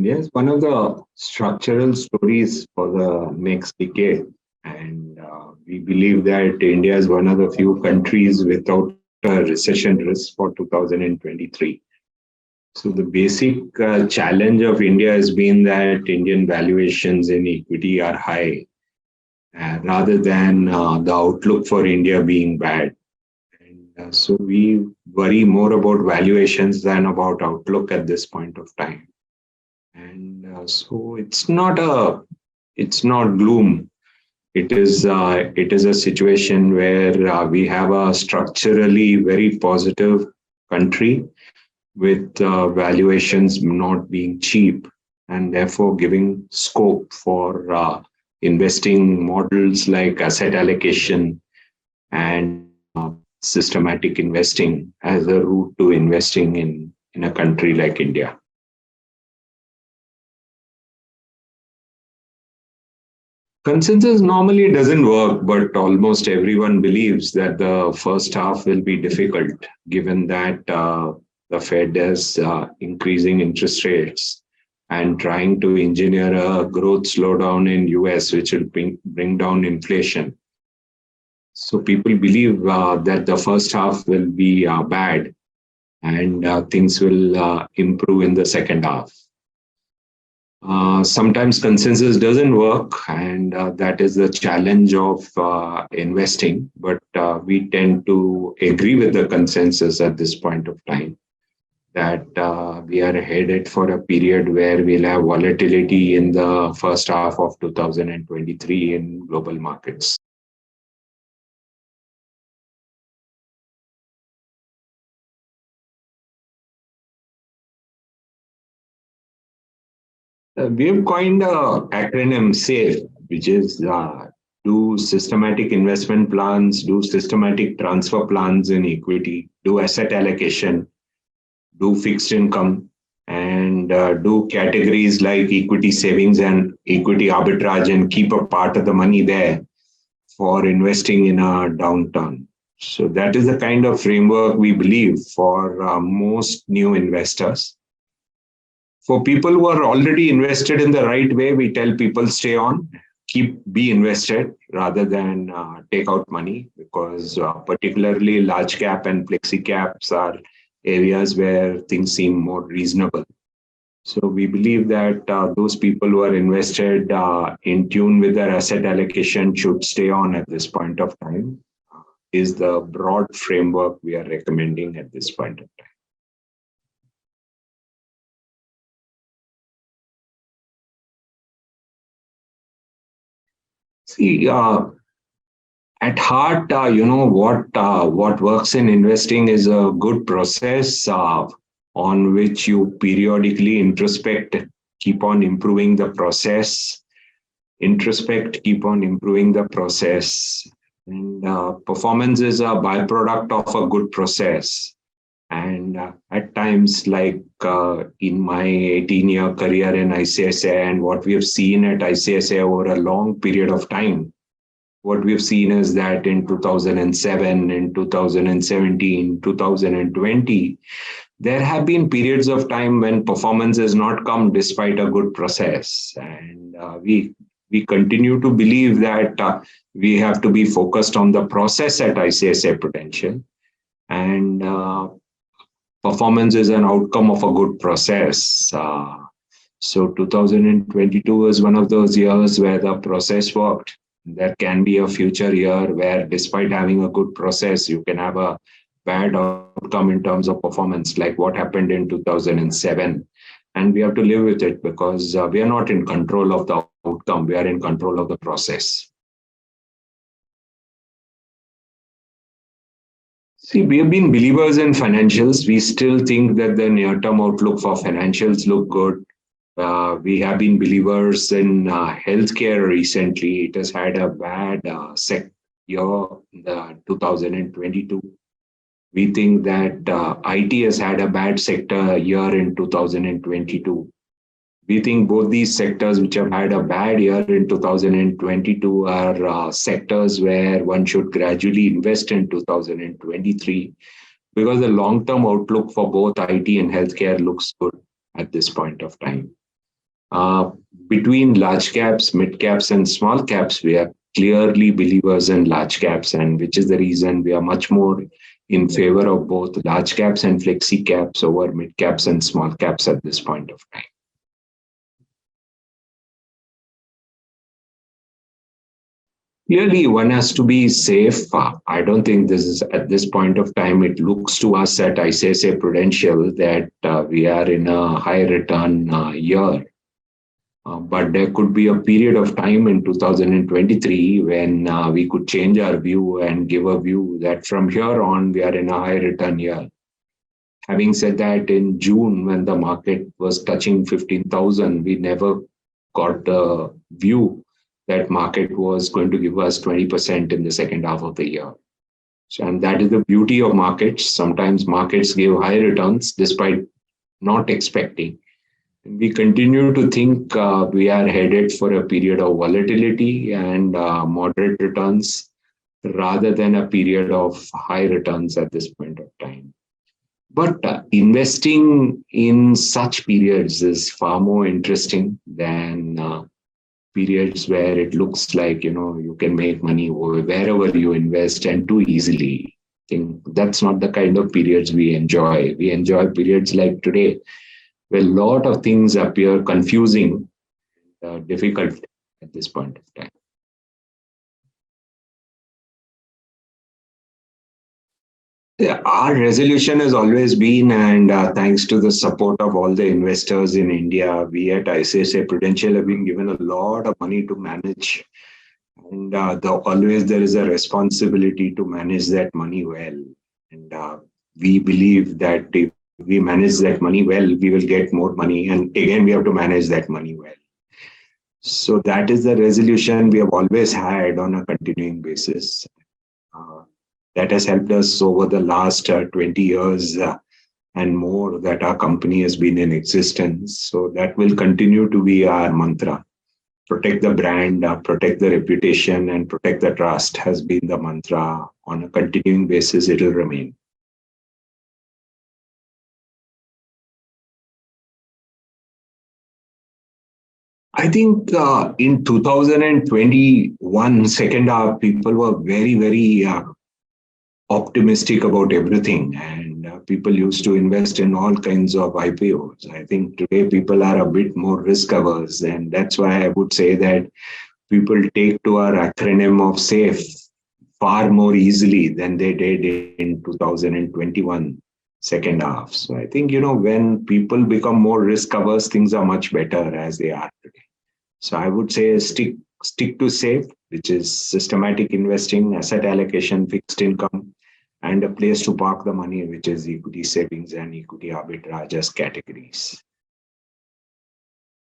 India is one of the structural stories for the next decade. And we believe that India is one of the few countries without a recession risk for 2023. So the basic challenge of India has been that Indian valuations in equity are high, rather than the outlook for India being bad. And so we worry more about valuations than about outlook at this point of time. And so it's not gloom. It is a situation where we have a structurally very positive country with valuations not being cheap, and therefore giving scope for investing models like asset allocation and systematic investing as a route to investing in a country like India. Consensus normally doesn't work, but almost everyone believes that the first half will be difficult, given that the Fed is increasing interest rates and trying to engineer a growth slowdown in US, which will bring down inflation. So people believe that the first half will be bad, and things will improve in the second half. Sometimes consensus doesn't work, and that is the challenge of investing. But we tend to agree with the consensus at this point of time that we are headed for a period where we'll have volatility in the first half of 2023 in global markets. We have coined an acronym SAFE, which is do systematic investment plans, do systematic transfer plans in equity, do asset allocation, do fixed income, and do categories like equity savings and equity arbitrage, and keep a part of the money there for investing in a downturn. So that is the kind of framework we believe for most new investors. For people who are already invested in the right way, we tell people stay on, be invested rather than take out money, because particularly large cap and flexi caps are areas where things seem more reasonable. So we believe that those people who are invested in tune with their asset allocation should stay on at this point of time, is the broad framework we are recommending at this point of time. See, at heart, what works in investing is a good process on which you periodically introspect, keep on improving the process, and performance is a byproduct of a good process. And at times, like in my 18-year career in ICICI, and what we have seen at ICICI over a long period of time, what we've seen is that in 2007, in 2017, 2020, there have been periods of time when performance has not come despite a good process. And we continue to believe that we have to be focused on the process at ICICI Prudential. And performance is an outcome of a good process. So 2022 is one of those years where the process worked. There can be a future year where, despite having a good process, you can have a bad outcome in terms of performance, like what happened in 2007. And we have to live with it, because we are not in control of the outcome. We are in control of the process. See, we have been believers in financials. We still think that the near-term outlook for financials look good. We have been believers in healthcare recently. It has had a bad year, 2022. We think that IT has had a bad sector year in 2022. We think both these sectors, which have had a bad year in 2022, are sectors where one should gradually invest in 2023, because the long-term outlook for both IT and healthcare looks good at this point of time. Uh, Between large caps, mid caps, and small caps, we are clearly believers in large caps, and which is the reason we are much more in favor of both large caps and flexi caps over mid caps and small caps at this point of time. Clearly, one has to be safe. I don't think this is at this point of time. It looks to us at ICICI Prudential that we are in a high return year. But there could be a period of time in 2023 when we could change our view and give a view that from here on we are in a high return year. Having said that, in June, when the market was touching 15,000, we never got the view that market was going to give us 20% in the second half of the year. And that is the beauty of markets. Sometimes markets give high returns despite not expecting. We continue to think we are headed for a period of volatility and moderate returns rather than a period of high returns at this point of time. But investing in such periods is far more interesting than periods where it looks like you can make money wherever you invest and too easily. I think that's not the kind of periods we enjoy. We enjoy periods like today, where a lot of things appear confusing, difficult at this point of time. Yeah, our resolution has always been, and thanks to the support of all the investors in India, we at ICICI Prudential have been given a lot of money to manage. And always there is a responsibility to manage that money well. And we believe that if we manage that money well, we will get more money. And again, we have to manage that money well. So that is the resolution we have always had on a continuing basis. That has helped us over the last 20 years and more that our company has been in existence. So that will continue to be our mantra. Protect the brand, protect the reputation, and protect the trust has been the mantra. On a continuing basis, it will remain. I think in 2021, second half, people were very, very optimistic about everything, and people used to invest in all kinds of IPOs. I think today people are a bit more risk averse, and that's why I would say that people take to our acronym of SAFE far more easily than they did in 2021 second half. So I think, when people become more risk averse, things are much better as they are today. So I would say stick to SAFE, which is systematic investing, asset allocation, fixed income, and a place to park the money, which is equity savings and equity arbitrage as categories.